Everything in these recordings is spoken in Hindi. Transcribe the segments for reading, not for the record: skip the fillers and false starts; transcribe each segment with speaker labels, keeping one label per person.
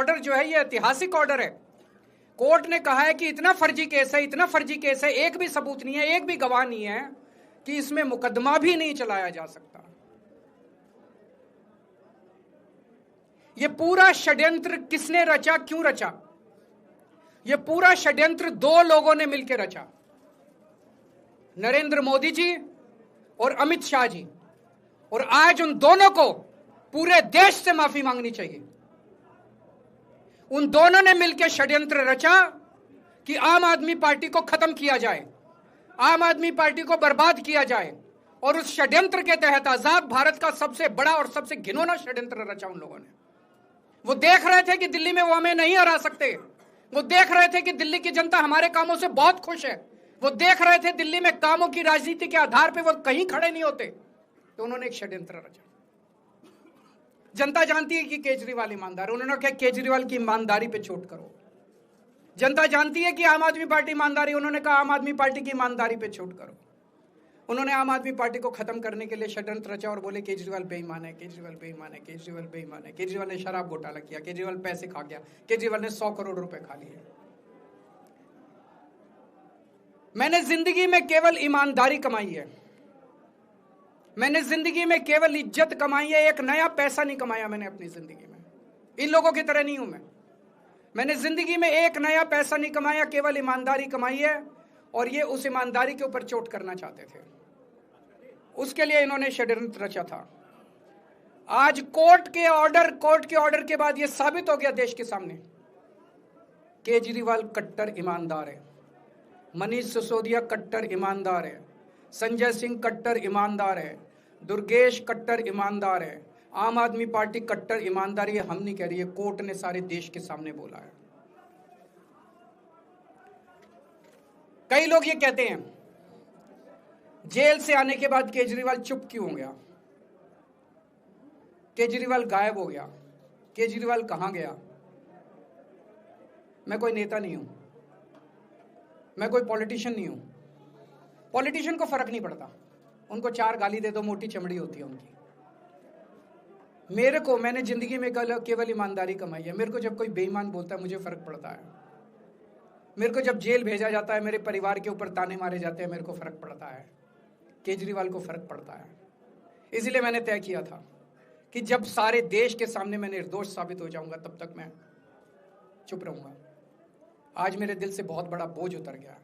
Speaker 1: ऑर्डर जो है ये ऐतिहासिक ऑर्डर है। कोर्ट ने कहा है कि इतना फर्जी केस है, इतना फर्जी केस है, एक भी सबूत नहीं है, एक भी गवाह नहीं है कि इसमें मुकदमा भी नहीं चलाया जा सकता। ये पूरा षड्यंत्र किसने रचा, क्यों रचा? ये पूरा षड्यंत्र दो लोगों ने मिलकर रचा, नरेंद्र मोदी जी और अमित शाह जी। और आज उन दोनों को पूरे देश से माफी मांगनी चाहिए। उन दोनों ने मिलकर षड्यंत्र रचा कि आम आदमी पार्टी को खत्म किया जाए, आम आदमी पार्टी को बर्बाद किया जाए। और उस षड्यंत्र के तहत आजाद भारत का सबसे बड़ा और सबसे घिनौना षड्यंत्र रचा उन लोगों ने। वो देख रहे थे कि दिल्ली में वो हमें नहीं हरा सकते, वो देख रहे थे कि दिल्ली की जनता हमारे कामों से बहुत खुश है, वो देख रहे थे दिल्ली में कामों की राजनीति के आधार पर वो कहीं खड़े नहीं होते, तो उन्होंने एक षड्यंत्र रचा। जनता जानती है कि केजरीवाल ईमानदार, उन्होंने कहा केजरीवाल की ईमानदारी पे चोट करो। जनता जानती है कि आम आदमी पार्टी ईमानदारी, उन्होंने कहा आम आदमी पार्टी की ईमानदारी पे चोट करो। उन्होंने आम आदमी पार्टी को खत्म करने के लिए षड्यंत्र रचा और बोले केजरीवाल बेईमान है, केजरीवाल बेईमान है, केजरीवाल बेईमान है, केजरीवाल ने शराब घोटाला किया, केजरीवाल पैसे खा गया, केजरीवाल ने 100 करोड़ रुपए खा लिए। मैंने जिंदगी में केवल ईमानदारी कमाई है, मैंने जिंदगी में केवल इज्जत कमाई है, एक नया पैसा नहीं कमाया मैंने अपनी जिंदगी में। इन लोगों की तरह नहीं हूं मैंने जिंदगी में एक नया पैसा नहीं कमाया, केवल ईमानदारी कमाई है। और ये उस ईमानदारी के ऊपर चोट करना चाहते थे, उसके लिए इन्होंने षड्यंत्र रचा था। आज कोर्ट के ऑर्डर के बाद ये साबित हो गया देश के सामने, केजरीवाल कट्टर ईमानदार है, मनीष सिसोदिया कट्टर ईमानदार है, संजय सिंह कट्टर ईमानदार है, दुर्गेश कट्टर ईमानदार है, आम आदमी पार्टी कट्टर ईमानदारी है। हम नहीं कह रही है, कोर्ट ने सारे देश के सामने बोला है। कई लोग ये कहते हैं जेल से आने के बाद केजरीवाल चुप क्यों हो गया, केजरीवाल गायब हो गया, केजरीवाल कहां गया? मैं कोई नेता नहीं हूं, मैं कोई पॉलिटिशियन नहीं हूं। पॉलिटिशियन को फर्क नहीं पड़ता, उनको 4 गाली दे दो, मोटी चमड़ी होती है उनकी। मैंने जिंदगी में केवल ईमानदारी कमाई है। मेरे को जब कोई बेईमान बोलता है मुझे फर्क पड़ता है, मेरे को जब जेल भेजा जाता है, मेरे परिवार के ऊपर ताने मारे जाते हैं, मेरे को फर्क पड़ता है, केजरीवाल को फर्क पड़ता है। इसलिए मैंने तय किया था कि जब सारे देश के सामने मैं निर्दोष साबित हो जाऊंगा तब तक मैं चुप रहूंगा। आज मेरे दिल से बहुत बड़ा बोझ उतर गया।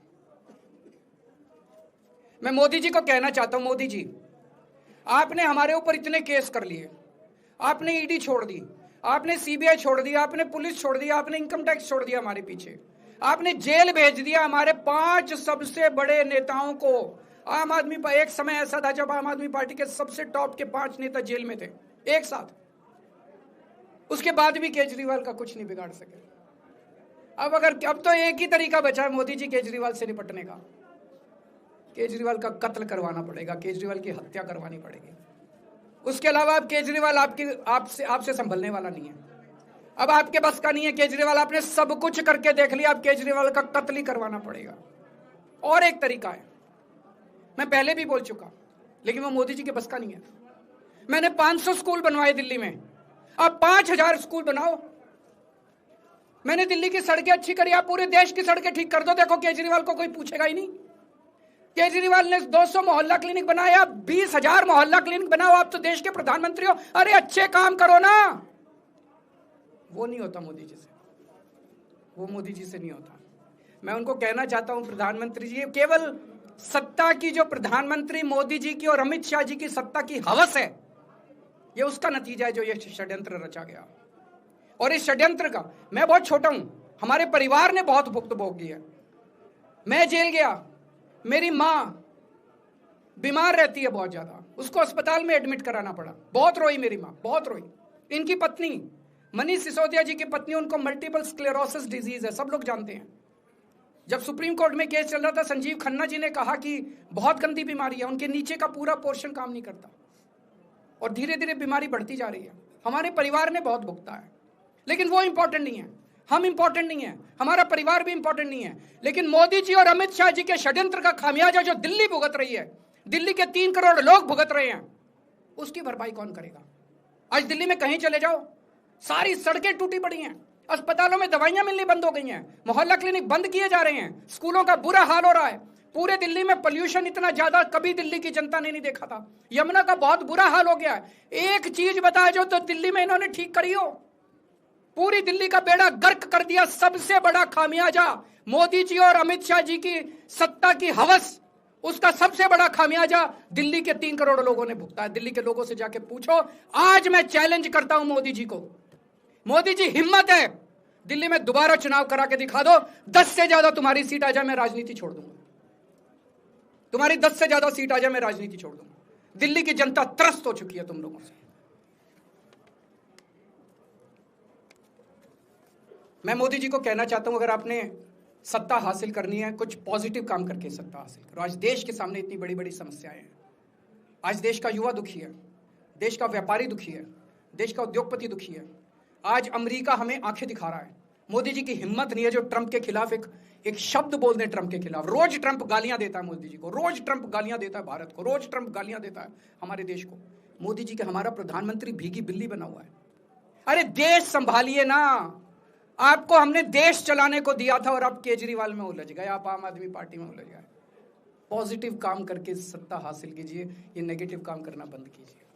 Speaker 1: मैं मोदी जी को कहना चाहता हूं, मोदी जी आपने हमारे ऊपर इतने केस कर लिए, आपने ईडी छोड़ दी, आपने सीबीआई छोड़ दिया, आपने पुलिस छोड़ दिया, आपने इनकम टैक्स छोड़ दिया हमारे पीछे, आपने जेल भेज दिया हमारे 5 सबसे बड़े नेताओं को। आम आदमी एक समय ऐसा था जब आम आदमी पार्टी के सबसे टॉप के 5 नेता जेल में थे एक साथ, उसके बाद भी केजरीवाल का कुछ नहीं बिगाड़ सके। अब तो एक ही तरीका बचा है मोदी जी केजरीवाल से निपटने का, केजरीवाल का कत्ल करवाना पड़ेगा, केजरीवाल की हत्या करवानी पड़ेगी। उसके अलावा अब केजरीवाल आपसे संभलने वाला नहीं है, अब आपके बस का नहीं है केजरीवाल, आपने सब कुछ करके देख लिया, अब केजरीवाल का कत्ल ही करवाना पड़ेगा। और एक तरीका है, मैं पहले भी बोल चुका, लेकिन वो मोदी जी के बस का नहीं है। मैंने 500 स्कूल बनवाए दिल्ली में, अब 5000 स्कूल बनाओ। मैंने दिल्ली की सड़कें अच्छी करी, आप पूरे देश की सड़कें ठीक कर दो, देखो केजरीवाल को कोई पूछेगा ही नहीं। केजरीवाल ने 200 मोहल्ला क्लिनिक बनाया, 20,000 मोहल्ला क्लिनिक बनाओ, आप तो देश के प्रधानमंत्री हो, अरे अच्छे काम करो ना। वो नहीं होता मोदी जी से, वो मोदी जी से नहीं होता। मैं उनको कहना चाहता हूं, प्रधानमंत्री जी, केवल सत्ता की जो प्रधानमंत्री मोदी जी की और अमित शाह जी की सत्ता की हवस है, ये उसका नतीजा है जो ये षड्यंत्र रचा गया। और इस षड्यंत्र का मैं बहुत छोटा हूं, हमारे परिवार ने बहुत भुगत भोगी है। मैं जेल गया, मेरी मां बीमार रहती है बहुत ज्यादा, उसको अस्पताल में एडमिट कराना पड़ा, बहुत रोई मेरी मां, बहुत रोई। इनकी पत्नी मनीष सिसोदिया जी की पत्नी, उनको मल्टीपल स्क्लेरोसिस डिजीज है, सब लोग जानते हैं। जब सुप्रीम कोर्ट में केस चल रहा था, संजीव खन्ना जी ने कहा कि बहुत गंदी बीमारी है, उनके नीचे का पूरा पोर्शन काम नहीं करता और धीरे धीरे बीमारी बढ़ती जा रही है। हमारे परिवार ने बहुत भुगता है, लेकिन वो इंपॉर्टेंट नहीं है, हम इंपॉर्टेंट नहीं है, हमारा परिवार भी इंपॉर्टेंट नहीं है। लेकिन मोदी जी और अमित शाह जी के षड्यंत्र का खामियाजा जो दिल्ली भुगत रही है, दिल्ली के 3 करोड़ लोग भुगत रहे हैं, उसकी भरपाई कौन करेगा? आज दिल्ली में कहीं चले जाओ, सारी सड़कें टूटी पड़ी हैं, अस्पतालों में दवाइयां मिलनी बंद हो गई हैं, मोहल्ला क्लिनिक बंद किए जा रहे हैं, स्कूलों का बुरा हाल हो रहा है। पूरे दिल्ली में पोल्यूशन इतना ज्यादा कभी दिल्ली की जनता ने नहीं देखा था। यमुना का बहुत बुरा हाल हो गया है। एक चीज बता जो तो दिल्ली में इन्होंने ठीक करी हो। पूरी दिल्ली का बेड़ा गर्क कर दिया। सबसे बड़ा खामियाजा मोदी जी और अमित शाह जी की सत्ता की हवस, उसका सबसे बड़ा खामियाजा दिल्ली के 3 करोड़ लोगों ने भुगता है। दिल्ली के लोगों से जाके पूछो। आज मैं चैलेंज करता हूं मोदी जी को, मोदी जी हिम्मत है दिल्ली में दोबारा चुनाव करा के दिखा दो। 10 से ज्यादा तुम्हारी सीट आ जाए मैं राजनीति छोड़ दूंगा। तुम्हारी 10 से ज्यादा सीट आ जाए मैं राजनीति छोड़ दूंगा। दिल्ली की जनता त्रस्त हो चुकी है तुम लोगों से। मैं मोदी जी को कहना चाहता हूं, अगर आपने सत्ता हासिल करनी है, कुछ पॉजिटिव काम करके सत्ता हासिल करो। आज देश के सामने इतनी बड़ी बड़ी समस्याएं हैं। आज देश का युवा दुखी है, देश का व्यापारी दुखी है, देश का उद्योगपति दुखी है। आज अमेरिका हमें आंखें दिखा रहा है। मोदी जी की हिम्मत नहीं है जो ट्रंप के खिलाफ एक शब्द बोल दें। ट्रंप के खिलाफ रोज ट्रंप गालियां देता है मोदी जी को, रोज ट्रंप गालियां देता है भारत को, रोज ट्रंप गालियां देता है हमारे देश को। मोदी जी के हमारा प्रधानमंत्री भीगी बिल्ली बना हुआ है। अरे देश संभालिए ना। आपको हमने देश चलाने को दिया था और आप केजरीवाल में उलझ गए, आप आम आदमी पार्टी में उलझ गए। पॉजिटिव काम करके सत्ता हासिल कीजिए, ये नेगेटिव काम करना बंद कीजिए।